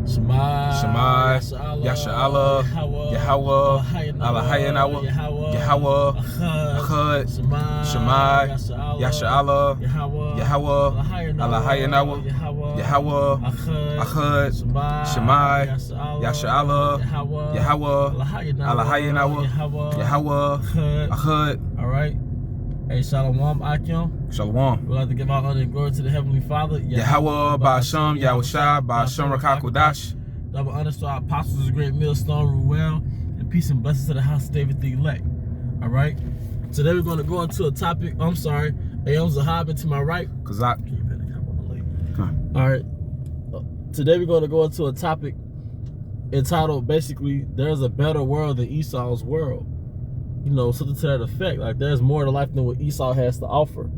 Shemai, Yasha'Allah, Yahweh, Allahayanawa, Yahweh, Achad, Shemai, Yasha'Allah, Yahweh, Allahayanawa, Yahweh, Achad, Shemai, Yasha'Allah, Yahweh, Allahayanawa, Yahweh, Achad. All right. Hey, Shalom, Akim. Shalom. We'd like to give our honor and glory to the Heavenly Father. Yahweh, Ba'asham, Yahushua, Ba'asham Rakakodash. Double honors to our apostles, the great millstone, Ruel, and peace and blessings to the house of David the elect. All right. Today we're going to go into a topic. I'm sorry. I'm Zahab, and to my right. Kazak. All right. Today we're going to go into a topic entitled, basically, there's a better world than Esau's world. You know, something to that effect. Like, there's more to life than what Esau has to offer.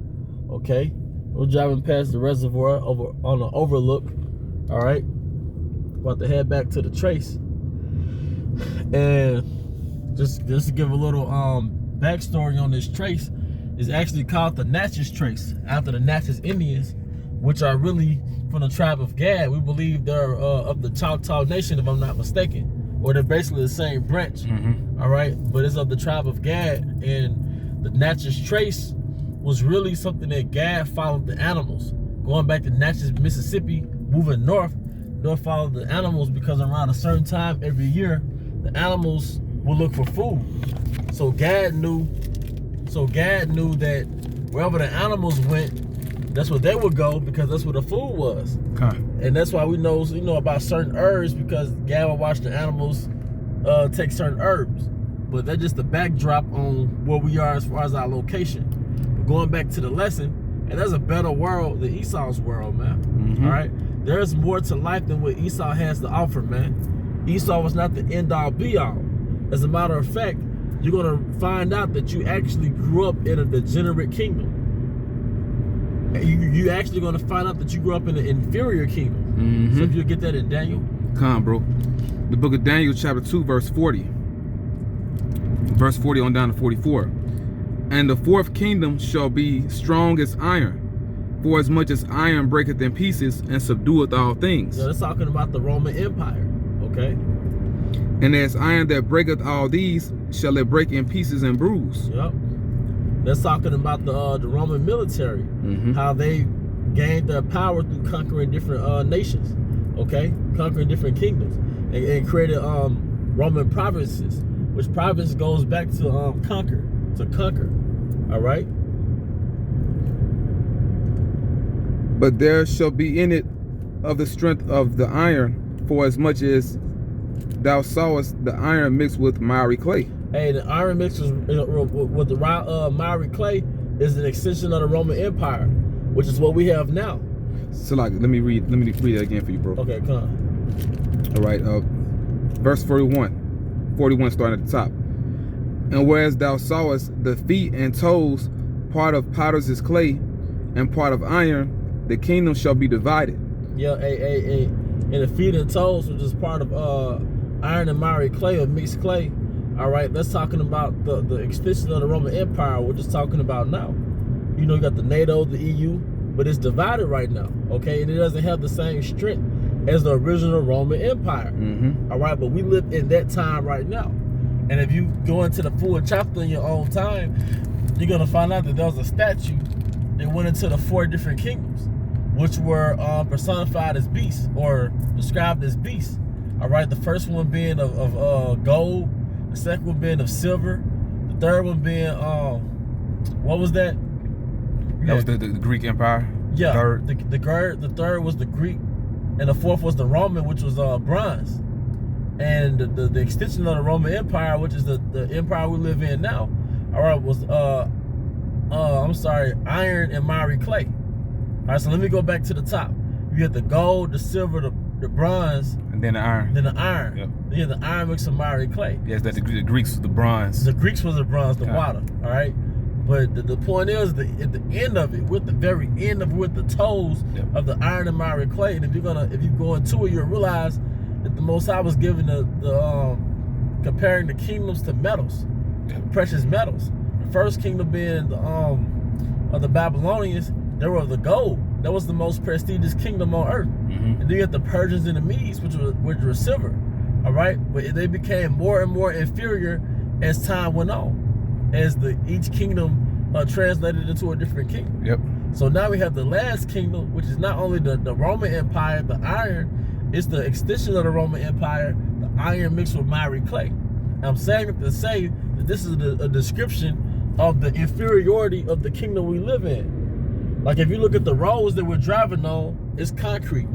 Okay? We're driving past the reservoir over on an overlook. All right? About to head back to the trace. And just to give a little backstory on this trace, is actually called the Natchez Trace, after the Natchez Indians, which are really from the tribe of Gad. We believe they're of the Choctaw Nation, if I'm not mistaken. Or they're basically the same branch, all right? But it's of the tribe of Gad, and the Natchez Trace was really something that Gad followed the animals. Going back to Natchez, Mississippi, moving north, they'll follow the animals because around a certain time every year, the animals will look for food. So Gad knew that wherever the animals went, that's where they would go, because that's where the food was. Okay. And that's why we know, about certain herbs, because Gad would watch the animals take certain herbs. But that's just the backdrop on where we are as far as our location. But going back to the lesson, and there's a better world than Esau's world, man. All right? There's more to life than what Esau has to offer, man. Esau was not the end-all, be-all. As a matter of fact, you're going to find out that you actually grew up in a degenerate kingdom. You actually going to find out that you grew up in an inferior kingdom. So if you get that in Daniel. Come on, bro. The book of Daniel, chapter 2, verse 40. Verse 40 on down to 44. And the fourth kingdom shall be strong as iron, for as much as iron breaketh in pieces and subdueth all things. So that's talking about the Roman Empire, okay? And as iron that breaketh all these, shall it break in pieces and bruise. Yep. That's talking about the Roman military, how they gained their power through conquering different nations, okay? Conquering different kingdoms, and created Roman provinces, which province goes back to conquer, all right? But there shall be in it of the strength of the iron, for as much as thou sawest the iron mixed with miry clay. Hey, the iron mixed with the miry clay is an extension of the Roman Empire, which is what we have now. So, like, let me read that again for you, bro. Okay, come on. All right, verse 41 starting at the top. And whereas thou sawest the feet and toes, part of potter's is clay, and part of iron, the kingdom shall be divided. Yeah, and the feet and toes, which is part of iron and miry clay, or mixed clay. All right, that's talking about the extension of the Roman Empire, we're just talking about now. You know, you got the NATO, the EU, but it's divided right now, okay? And it doesn't have the same strength as the original Roman Empire. All right, but we live in that time right now. And if you go into the full chapter in your own time, you're going to find out that there was a statue that went into the 4 different kingdoms, which were personified as beasts, or described as beasts. All right, the first one being of gold, the second one being of silver, the third one being what was that? That was the Greek Empire. Yeah, the third was the Greek, and the fourth was the Roman, which was bronze. And the extension of the Roman Empire, which is the empire we live in now, all right, was iron and miry clay. All right, so let me go back to the top. You get the gold, the silver, the bronze, and then the iron. Then the iron. Yep. Then you have the iron mixed with miry clay. Yes, that the Greeks was the bronze. The Greeks was the bronze, the water. All right. But the point is, at the end of it, with the very end of with the toes of the iron and miry clay, and if you go into it, you'll realize that the Most High was giving the comparing the kingdoms to metals, precious metals. The first kingdom being of the Babylonians, they were of the gold. That was the most prestigious kingdom on earth. And then you have the Persians and the Medes, which were silver. All right, but they became more and more inferior as time went on, as each kingdom translated into a different kingdom. Yep. So now we have the last kingdom, which is not only the Roman Empire, the iron, it's the extension of the Roman Empire, the iron mixed with miry clay. And I'm saying it to say that this is a description of the inferiority of the kingdom we live in. Like if you look at the roads that we're driving on, it's concrete.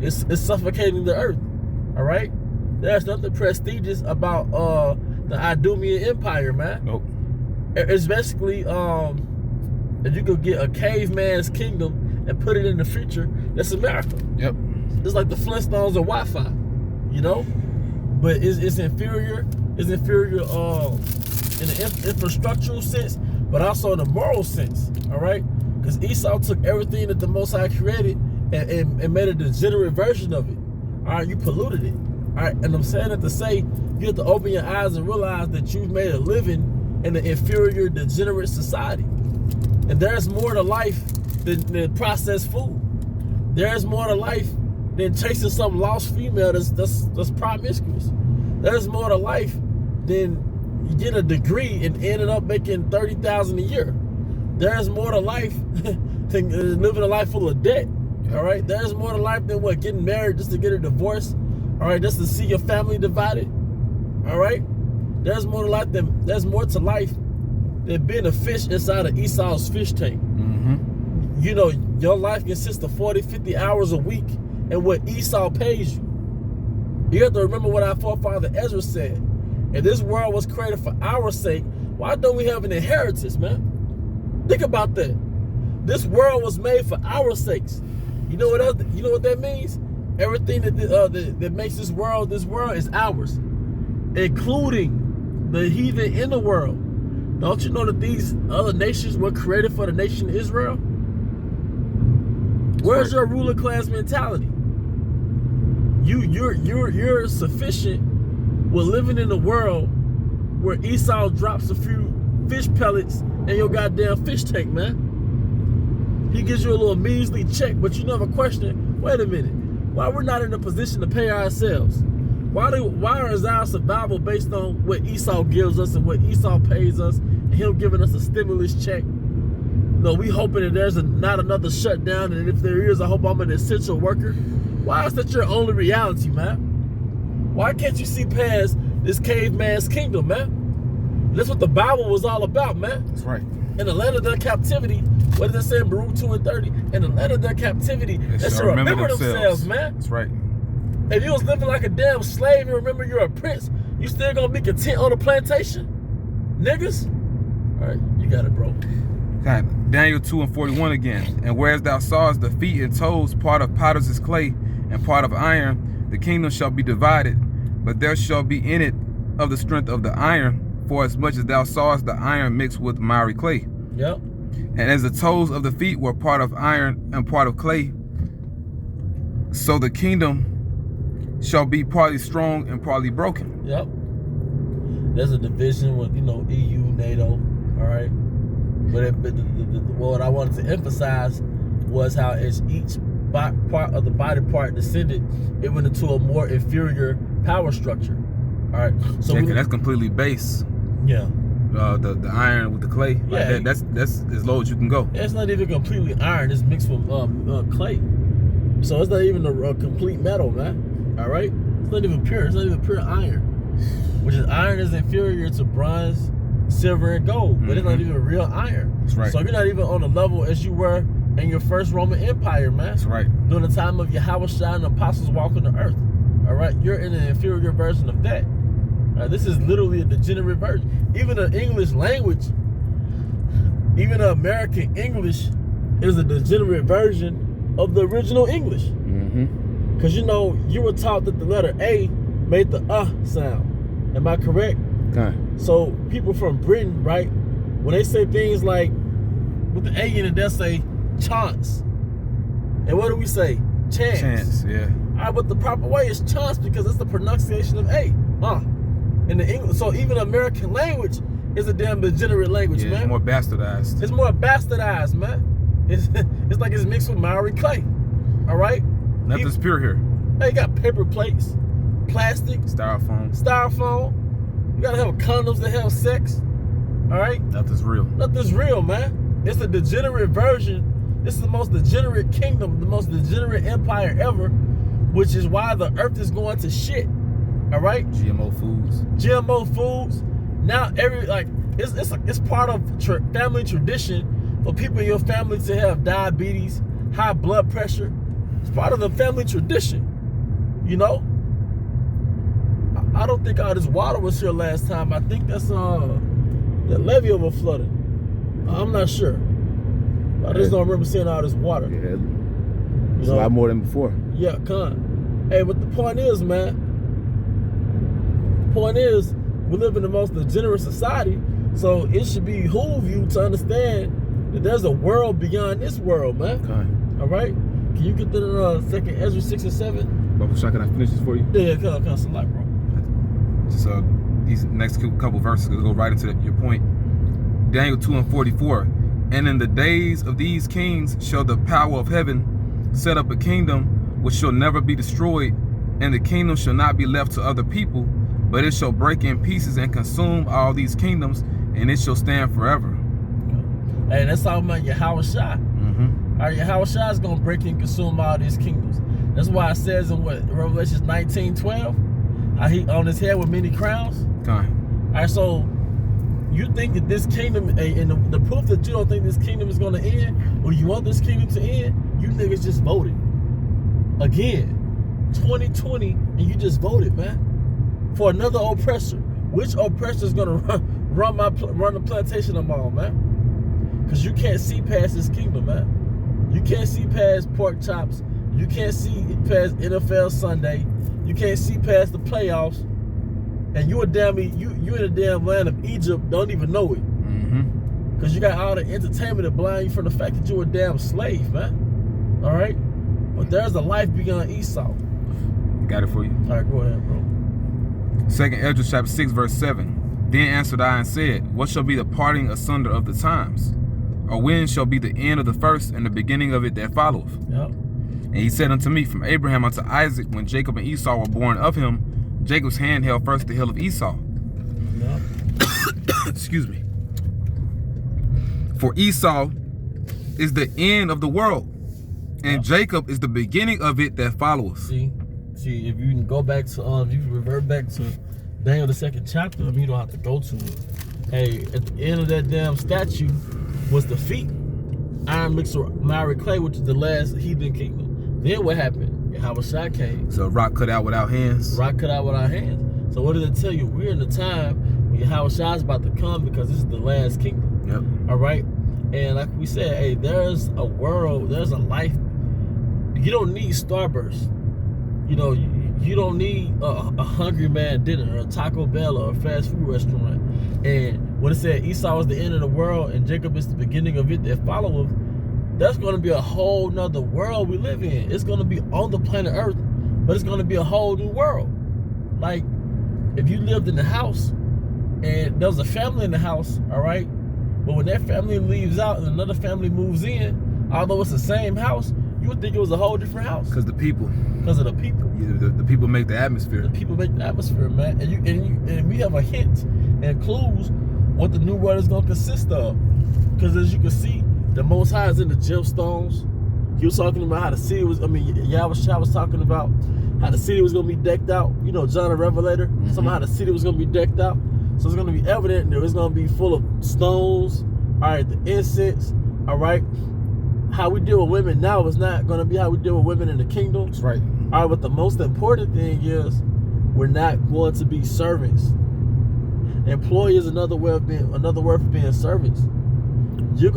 It's suffocating the earth. All right? There's nothing prestigious about the Idumean Empire, man. Nope. It's basically if you could get a caveman's kingdom and put it in the future, that's America. Yep. It's like the Flintstones or Wi-Fi, you know? But it's inferior. It's inferior in the infrastructural sense, but also in the moral sense, all right? Because Esau took everything that the Most High created and made a degenerate version of it. All right, you polluted it. All right, and I'm saying that to say you have to open your eyes and realize that you've made a living in an inferior, degenerate society. And there's more to life than processed food. There's more to life than chasing some lost female that's promiscuous. There's more to life than you get a degree and ended up making $30,000 a year. There's more to life than living a life full of debt. All right, there's more to life than what, getting married just to get a divorce. All right, just to see your family divided. All right, there's more to life than being a fish inside of Esau's fish tank. You know, your life consists of 40, 50 hours a week and what Esau pays you. You have to remember what our forefather Ezra said. If this world was created for our sake, why don't we have an inheritance, man? Think about that. This world was made for our sakes. You know what else? You know what that means? Everything that makes this world is ours, including the heathen in the world. Don't you know that these other nations were created for the nation of Israel? Where's your ruler class mentality? You're sufficient with living in a world where Esau drops a few fish pellets in your goddamn fish tank, man. He gives you a little measly check, but you never question, wait a minute, why we're not in a position to pay ourselves? Why is our survival based on what Esau gives us and what Esau pays us, and him giving us a stimulus check? No, we hoping that there's not another shutdown, and if there is, I hope I'm an essential worker. Why is that your only reality, man? Why can't you see past this caveman's kingdom, man? That's what the Bible was all about, man. That's right. In the land of their captivity, what does it say in Baruch 2:30? In the land of their captivity, they should remember themselves, man. That's right. If you was living like a damn slave and remember you're a prince, you still gonna be content on the plantation? Niggas? All right, you got it, bro. Okay. Daniel 2:41 again. And whereas thou sawest the feet and toes, part of potter's clay and part of iron, the kingdom shall be divided, but there shall be in it of the strength of the iron, for as much as thou sawest the iron mixed with miry clay. Yep. And as the toes of the feet were part of iron and part of clay, so the kingdom shall be partly strong and partly broken. Yep. There's a division with, you know, EU, NATO, all right? But what I wanted to emphasize was how as each part of the body part descended, it went into a more inferior power structure. All right, so yeah, that's completely base. Yeah. The iron with the clay. Yeah. Like that's as low as you can go. It's not even completely iron. It's mixed with clay. So it's not even a complete metal, man. All right, it's not even pure. It's not even pure iron. Which is iron is inferior to bronze, silver, and gold, but it's not even real iron. That's right. So you're not even on the level as you were in your first Roman Empire, man. That's right. During the time of Yahweh and the apostles walking the earth. All right, you're in an inferior version of that. This is literally a degenerate version. Even the English language, even the American English, is a degenerate version of the original English. Because you know, you were taught that the letter A made the sound. Am I correct? Okay. So people from Britain, right, when they say things like with the A in it, they'll say chance. And what do we say? Chance. Chance, yeah. All right, but the proper way is chance because it's the pronunciation of A. In the English, so even American language is a damn degenerate language, man. It's more bastardized. It's more bastardized, man. It's like it's mixed with miry clay. All right. Nothing's pure here. Hey, you got paper plates, plastic, Styrofoam. You gotta have condoms to have sex. All right? Nothing's real. Nothing's real, man. It's a degenerate version. This is the most degenerate kingdom, the most degenerate empire ever, which is why the earth is going to shit. All right? GMO foods. Now it's part of family tradition for people in your family to have diabetes, high blood pressure. It's part of the family tradition. You know? I don't think all this water was here last time. I think that's the levee overflooded. I'm not sure. I just don't remember seeing all this water. Yeah, it's a lot more than before. Yeah, Hey, but the point is, man. The point is, we live in the most degenerate society, so it should behoove you to understand that there's a world beyond this world, man. Okay. All right? Can you get to the second Ezra 6 and 7? Bubba Shot, can I finish this for you? Yeah, come, select, bro. So these next couple verses go right into your point. Daniel 2 and 44. And in the days of these kings shall the power of heaven set up a kingdom which shall never be destroyed, and the kingdom shall not be left to other people, but it shall break in pieces and consume all these kingdoms, and it shall stand forever. Hey, that's talking about Yahweh Shai. Mm-hmm. All right, Yahweh Shai is going to break and consume all these kingdoms. That's why it says in Revelation 19:12, how he on his head with many crowns. Okay. All right, so you think that this kingdom, and the proof that you don't think this kingdom is going to end, or you want this kingdom to end, you niggas just voted. Again, 2020, and you just voted, man, for another oppressor. Which oppressor is going to run the plantation I'm on, man? Because you can't see past this kingdom, man. You can't see past pork chops. You can't see past NFL Sunday. You can't see past the playoffs. And you in a damn land of Egypt, don't even know it. Mm-hmm. Because you got all the entertainment to blind you from the fact that you're a damn slave, man. All right? But there's a life beyond Esau. Got it for you. All right, go ahead, bro. 2 Ezra chapter 6 verse 7. Then answered I and said, what shall be the parting asunder of the times? Or when shall be the end of the first and the beginning of it that followeth? Yep. And he said unto me, from Abraham unto Isaac, when Jacob and Esau were born of him, Jacob's hand held first the heel of Esau. Yep. Excuse me. For Esau is the end of the world, and Jacob is the beginning of it that followeth. See, if you can go back to, you can revert back to Daniel the 2nd chapter, you don't have to go to it. Hey, at the end of that damn statue was the feet, iron mixed with miry clay, which is the last heathen kingdom. Then what happened? Yahweh Shai came. So rock cut out without hands. Rock cut out with our hands. So what did it tell you? We're in the time when Yahweh Shai is about to come, because this is the last kingdom. Yep. All right? And like we said, hey, there's a world, there's a life. You don't need Starburst. You know, you don't need a Hungry Man dinner, or a Taco Bell, or a fast food restaurant. And when it said Esau is the end of the world and Jacob is the beginning of it that followeth, that's going to be a whole nother world we live in. It's going to be on the planet Earth, but it's going to be a whole new world. Like, if you lived in the house and there was a family in the house, all right, but when that family leaves out and another family moves in, although it's the same house, you would think it was a whole different house. Because the people. Because of the people. Yeah, the people make the atmosphere. The people make the atmosphere, man. And we have a hint and clues what the new world is going to consist of. Because as you can see, the Most High is in the gemstones. He was talking about how the city was, Yahweh Shai was talking about how the city was going to be decked out. You know, John the Revelator, somehow the city was going to be decked out. So it's going to be evident that it's going to be full of stones, all right, the incense, all right. How we deal with women now is not going to be how we deal with women in the kingdom. That's right. All right, but the most important thing is we're not going to be servants. Employee is another word for being servants. You're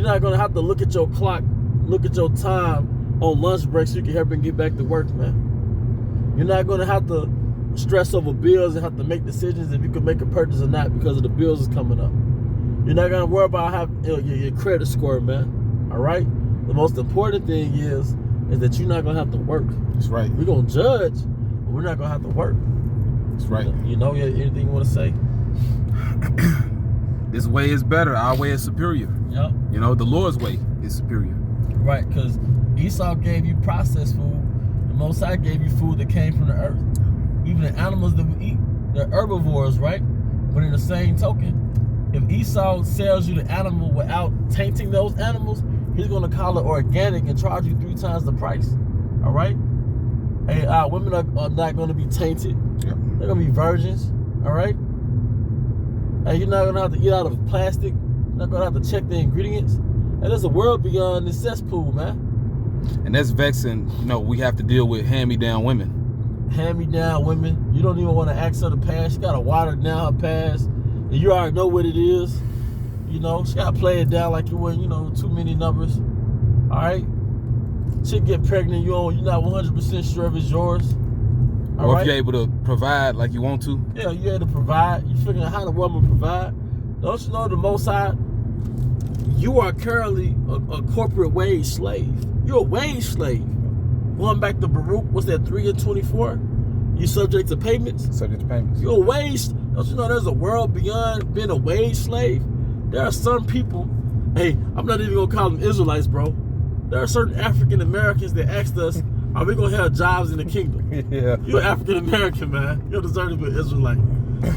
not gonna have to look at your clock, look at your time on lunch break so you can help and get back to work, man. You're not gonna have to stress over bills and have to make decisions if you can make a purchase or not because of the bills is coming up. You're not gonna worry about your credit score, man. All right. The most important thing is that you're not gonna have to work. That's right. We're gonna judge, but we're not gonna have to work. That's right. You know anything you want to say? This way is better. Our way is superior. Yep. You know, the Lord's way is superior. Right, because Esau gave you processed food Most High gave you food that came from the earth. Even the animals that we eat, they're herbivores, right? But in the same token, if Esau sells you the animal without tainting those animals, he's going to call it organic and charge you 3 times the price. All right? Hey, women are not going to be tainted. Yep. They're going to be virgins. All right? Hey, you're not going to have to eat out of plastic. You're not going to have to check the ingredients. And there's a world beyond this cesspool, man. And that's vexing. You know, we have to deal with hand-me-down women. Hand-me-down women. You don't even want to ask her to pass. She got to water down her pass. And you already know what it is. You know, she got to play it down like you were, you know, too many numbers. All right? Chick get pregnant, you're not 100% sure if it's yours. All right? If you're able to provide like you want to. Yeah, you're able to provide. You figuring out how the woman provide. Don't you know the Most High? You are currently a corporate wage slave. You're a wage slave. Going back to Baruch, what's that, 3 and 24? You subject to payments? Subject to payments. You're a wage. Don't you know there's a world beyond being a wage slave? There are some people, hey, I'm not even going to call them Israelites, bro. There are certain African Americans that asked us, are we going to have jobs in the kingdom? Yeah. You're African American, man. You don't deserve to be an Israelite.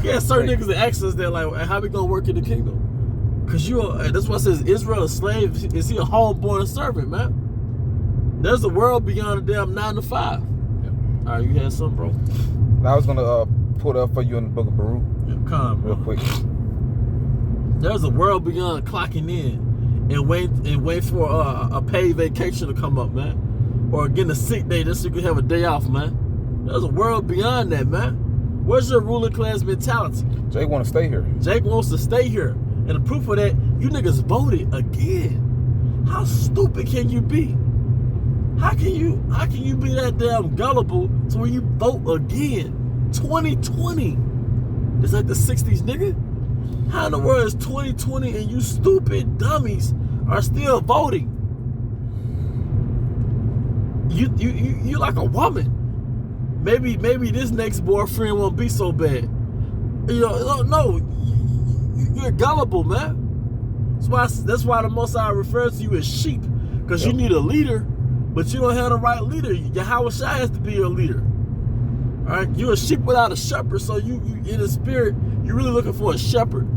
Yeah, certain niggas that asked us, they're like, how we going to work in the kingdom? Because that's why it says Israel a slave. Is he a homeborn servant, man? There's a world beyond the damn 9 to 5. Yep. All right, you had something, bro? I was going to pull it up for you in the book of Baruch. Yeah, come, real quick. There's a world beyond clocking in and wait for a paid vacation to come up, man, or getting a sick day just so you can have a day off, man. There's a world beyond that, man. Where's your ruling class mentality? Jake want to stay here. Jake wants to stay here, and the proof of that, you niggas voted again. How stupid can you be? How can you be that damn gullible to where you vote again? 2020. It's like the 60s, nigga. How in the world is 2020 and you stupid dummies are still voting? You like a woman. Maybe this next boyfriend won't be so bad. You know, no, you're gullible, man. That's why the Most High refers to you as sheep, because you need a leader, but you don't have the right leader. Yahweh Shai has to be your leader. All right, you're a sheep without a shepherd, so you in the spirit, you're really looking for a shepherd.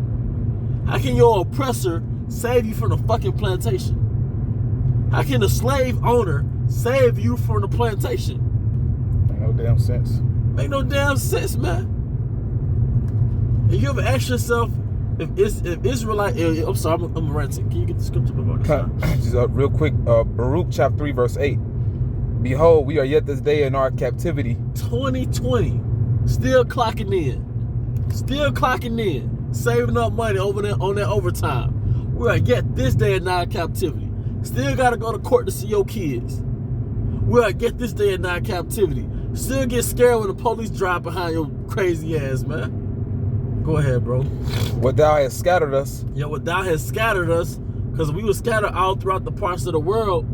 How can your oppressor save you from the fucking plantation? How can the slave owner save you from the plantation? Make no damn sense. Make no damn sense, man. And you ever ask yourself if Israelite? I'm sorry, I'm ranting. Can you get the scripture about this? Just real quick, Baruch chapter 3 verse 8. Behold, we are yet this day in our captivity. 2020, still clocking in, saving up money over there on that overtime. We are yet this day in our captivity. Still gotta go to court to see your kids. We are yet this day in our captivity. Still get scared when the police drive behind your crazy ass, man. Go ahead, bro. What thou hast scattered us. Yeah, what thou hast scattered us, because we were scattered all throughout the parts of the world.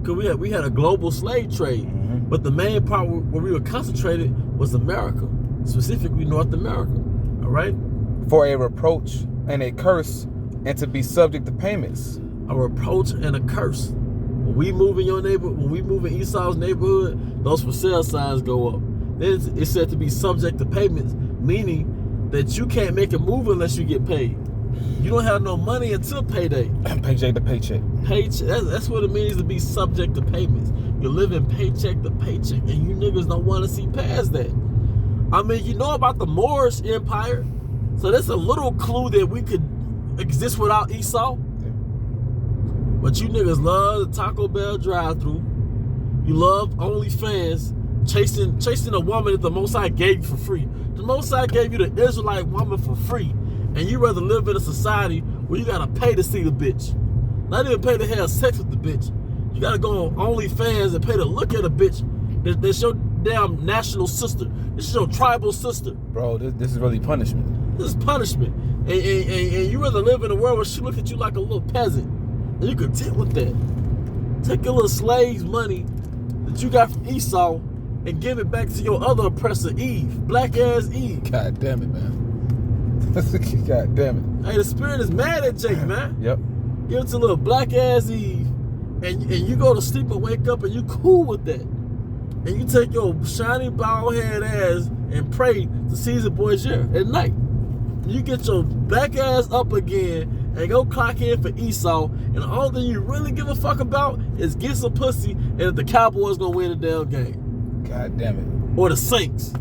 Because we had a global slave trade. Mm-hmm. But the main part where we were concentrated was America, specifically North America. All right? For a reproach and a curse, and to be subject to payments. A reproach and a curse. When we move in your neighborhood, when we move in Esau's neighborhood, those for sale signs go up. Then it's said to be subject to payments, meaning that you can't make a move unless you get paid. You don't have no money until payday. Paycheck to paycheck. That's what it means to be subject to payments. You're living paycheck to paycheck, and you niggas don't want to see past that. I mean, you know about the Moorish Empire, so that's a little clue that we could exist without Esau. Yeah. But you niggas love the Taco Bell drive-thru. You love OnlyFans, chasing a woman that the Most High gave you for free. The Most High gave you the Israelite woman for free. And you rather live in a society where you gotta pay to see the bitch. Not even pay to have sex with the bitch. You gotta go on OnlyFans and pay to look at a bitch that's your damn national sister. This is your tribal sister. Bro, this is really punishment. This is punishment. And you rather live in a world where she look at you like a little peasant. And you content with that. Take your little slave's money that you got from Esau and give it back to your other oppressor, Eve. Black ass Eve. God damn it, man. God damn it. Hey, the spirit is mad at Jake, man. Yep. Give it to little black ass Eve, and you go to sleep and wake up and you cool with that. and you take your shiny bald head ass and pray to Caesar Borgia at night. You get your back ass up again and go clock in for Esau, and the only thing you really give a fuck about is get some pussy and if the Cowboys gonna win the damn game. God damn it. Or the Saints.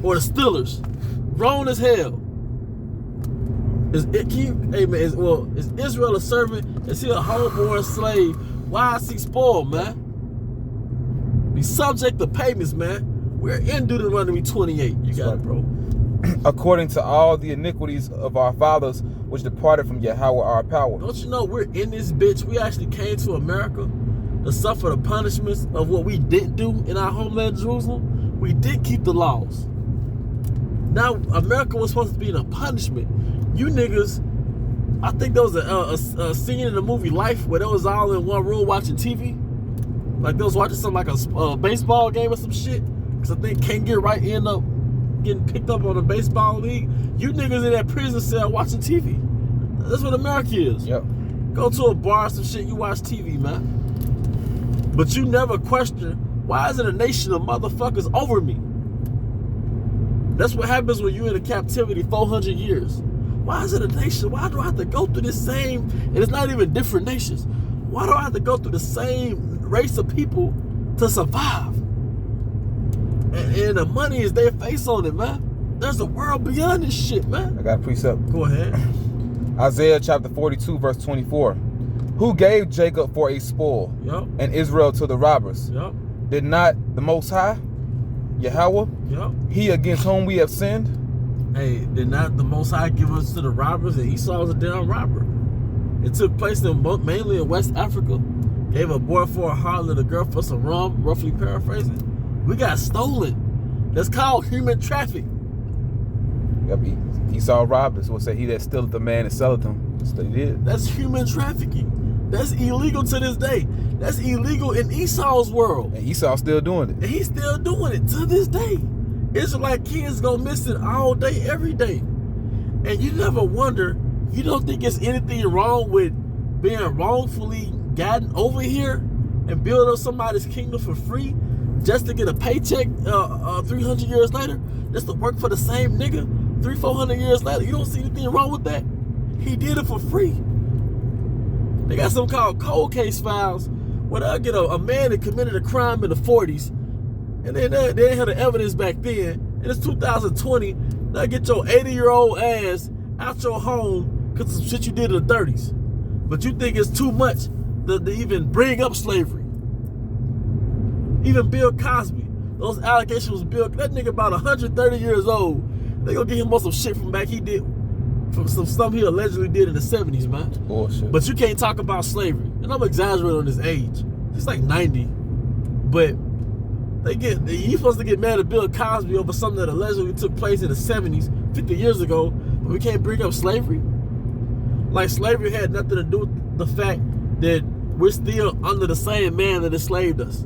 Or the Steelers. Grown as hell. Is Israel a servant? Is he a homeborn slave? Why is he spoiled, man? Be subject to payments, man. We're in Deuteronomy 28. You got it, bro. According to all the iniquities of our fathers, which departed from Yahweh our power. Don't you know we're in this bitch? We actually came to America to suffer the punishments of what we didn't do in our homeland, Jerusalem. We did keep the laws. Now, America was supposed to be in a punishment. You niggas, I think there was a scene in the movie Life where they was all in one room watching TV. Like they was watching something like a baseball game or some shit. Because I think Can't Get Right end up getting picked up on a baseball league. You niggas in that prison cell watching TV. That's what America is. Yep. Go to a bar or some shit, you watch TV, man. But you never question, why is it a nation of motherfuckers over me? That's what happens when you're in a captivity 400 years. Why is it a nation? Why do I have to go through this same, and it's not even different nations. Why do I have to go through the same race of people to survive? And the money is their face on it, man. There's a world beyond this shit, man. I got a precept. Go ahead. Isaiah chapter 42, verse 24. Who gave Jacob for a spoil, Yep. and Israel to the robbers? Yep. Did not the Most High, Yahweh, Yep. he against whom we have sinned? Hey, did not the Most High give us to the robbers, and Esau was a damn robber? It took place mainly in West Africa. Gave a boy for a harlot, a girl for some rum, roughly paraphrasing. We got stolen. That's called human trafficking. Yep, Esau robbed us. We'll say he that stealeth a man and selleth him. That's what he did. That's human trafficking. That's illegal to this day. That's illegal in Esau's world. And Esau's still doing it. And he's still doing it to this day. Israelite kids go missing all day, every day. And you never wonder, you don't think it's anything wrong with being wrongfully gotten over here and build up somebody's kingdom for free just to get a paycheck 300 years later? Just to work for the same nigga 300-400 years later? You don't see anything wrong with that? He did it for free. They got something called cold case files where they'll get a man that committed a crime in the 40s and then they didn't have the evidence back then, and it's 2020. They'll get your 80-year-old ass out your home because of some shit you did in the 30s. But you think it's too much to even bring up slavery. Even Bill Cosby, those allegations was Bill, that nigga about 130 years old. They gonna get him on some shit from back he did, from some stuff he allegedly did in the 70s, man. Bullshit. But you can't talk about slavery. And I'm exaggerating on his age. He's like 90. But you supposed to get mad at Bill Cosby over something that allegedly took place in the 70s, 50 years ago, but we can't bring up slavery? Like slavery had nothing to do with the fact that we're still under the same man that enslaved us.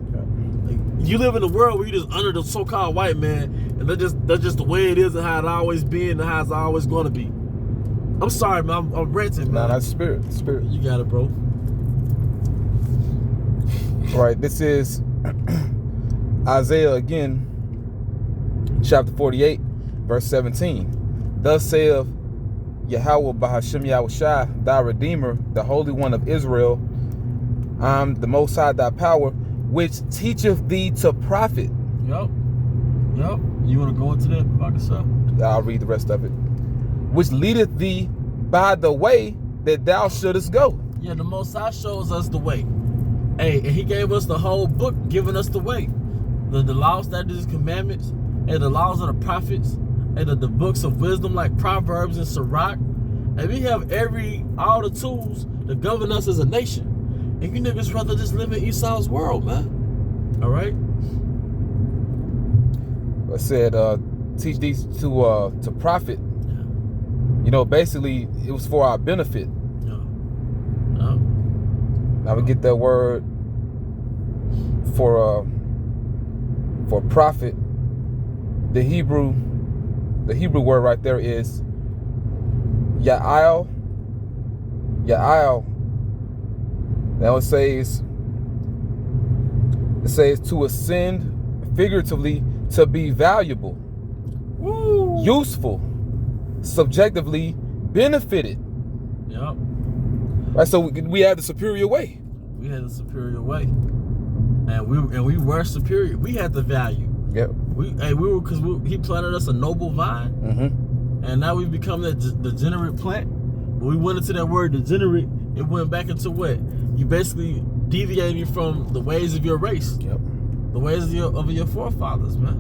Like, you live in a world where you're just under the so-called white man, and that's just the way it is and how it always been and how it's always going to be. I'm sorry, man. I'm ranting, man. Nah, that's spirit. Spirit. You got it, bro. All right, this is Isaiah again, chapter 48, verse 17. Thus saith Yahweh Bahashem Yahushai, thy Redeemer, the Holy One of Israel. I'm the Most High, thy power, which teacheth thee to profit. Yup. You want to go into that about yourself? I'll read the rest of it. Which leadeth thee by the way that thou shouldest go. Yeah, the Most High shows us the way. Hey, and he gave us the whole book, giving us the way. The laws, statutes, commandments, and the laws of the prophets, and the books of wisdom like Proverbs and Sirach. And we have all the tools to govern us as a nation. And you niggas rather just live in Esau's world, man. All right? I said, teach these to profit. You know, basically, it was for our benefit. Now we get that word for profit. The Hebrew word right there is Ya'al. Now it says to ascend figuratively to be valuable, Woo. useful, subjectively benefited. Yep. Right, so we had the superior way. We had the superior way, and we were superior. We had the value. Yep. We were because he planted us a noble vine, and now we've become that degenerate plant. When we went into that word degenerate, it went back into what? You basically deviating from the ways of your race. Yep. The ways of your forefathers, man.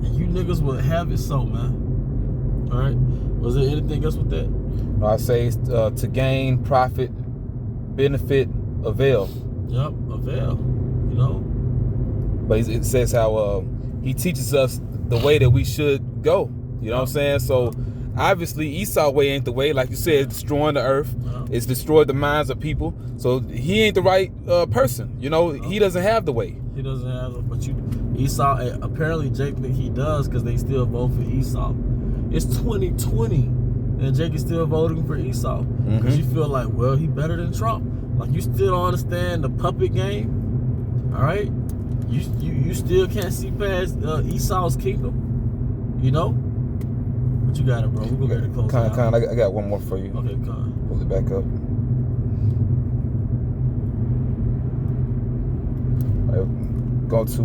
And you niggas will have it so, man. All right. Was there anything else with that? I say to gain, profit, benefit, avail. Yep, avail. You know. But it says how he teaches us the way that we should go. You know what I'm saying? So obviously Esau's way ain't the way. Like you said, it's destroying the earth. It's destroyed the minds of people. So he ain't the right person. You know, he doesn't have the way. He doesn't have it. But Esau, apparently Jake think he does because they still vote for Esau. It's 2020 and Jake is still voting for Esau. Because you feel like, well, he better than Trump. Like, you still don't understand the puppet game. All right? You still can't see past Esau's kingdom. You know? But you got it, bro. We're going to close out. Con, I got one more for you. Okay, con. Pull it back up. All right, go to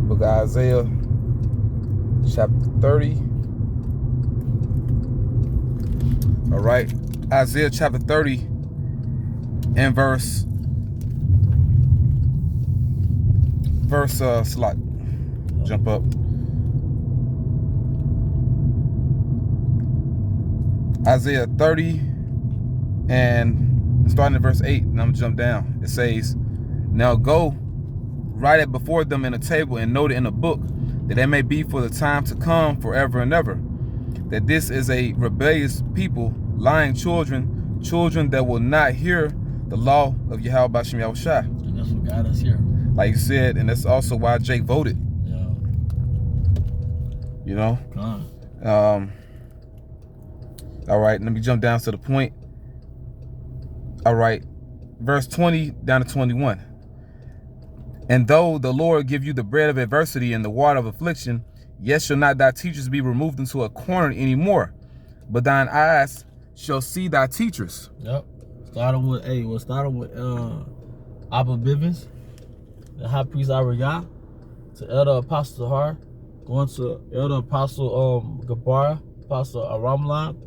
book of Isaiah, chapter 30. All right, Isaiah chapter 30 and verse slot. Jump up. Isaiah 30 and starting at verse 8, and I'm gonna jump down. It says, "Now go, write it before them in a table and note it in a book, that it may be for the time to come forever and ever. That this is a rebellious people, lying children that will not hear the law of Yahweh Bashem Yahushua." And that's what got us here. Like you said, and that's also why Jake voted. Yeah. You know? Con. All right, let me jump down to the point. All right, verse 20 down to 21. "And though the Lord give you the bread of adversity and the water of affliction, yet shall not thy teachers be removed into a corner anymore, but thine eyes shall see thy teachers." Yep. Starting with Abba Bivens, the high priest Ariah, to Elder Apostle Har, going to Elder Apostle Gabar, Apostle Aramlan,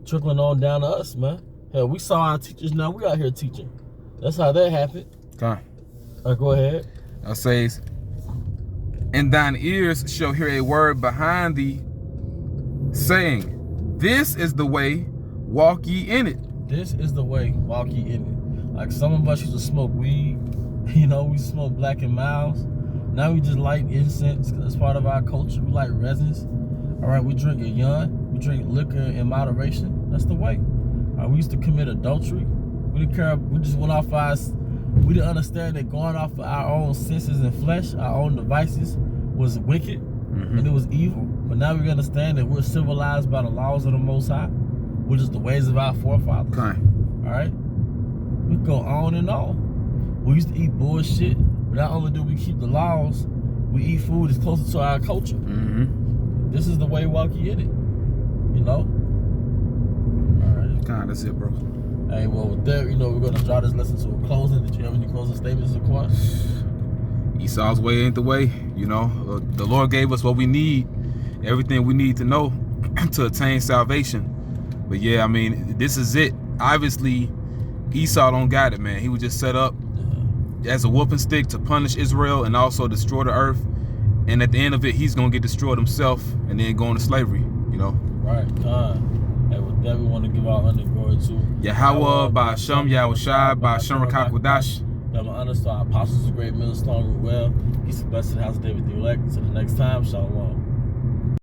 trickling on down to us, man. Hell, we saw our teachers, now we out here teaching. That's how that happened. Okay. Go ahead. It says, "And thine ears shall hear a word behind thee, saying, This is the way, walk ye in it." This is the way, walk ye in it. Like some of us used to smoke weed, you know, we smoke Black and Miles. Now we just light incense because it's part of our culture. We like resins. All right, we drink a yun. We drink liquor in moderation. That's the way. We used to commit adultery. We didn't care. We just went off we didn't understand that going off of our own senses and flesh, our own devices, was wicked and it was evil. But now we understand that we're civilized by the laws of the Most High, which is the ways of our forefathers. Okay. All right? We go on and on. We used to eat bullshit, but not only do we keep the laws, we eat food that's closer to our culture. This is the way walk you in it. You know? Alright. God, that's it, bro. Hey, well, with that, you know, we're going to draw this lesson to a closing. Did you have any closing statements or questions? Esau's way ain't the way. You know, the Lord gave us what we need, everything we need to know to attain salvation. But yeah, I mean, this is it. Obviously, Esau don't got it, man. He was just set up as a whooping stick to punish Israel and also destroy the earth. And at the end of it, he's going to get destroyed himself and then go into slavery, you know? Right, and with that, we want to give our honor and glory to Yahweh, by Hashem, Yahushua, by Hashem Rakak Wadash. That my honor to our apostles of great men, strong and well. Peace and blessed in the house of David the elect. Until the next time, shalom.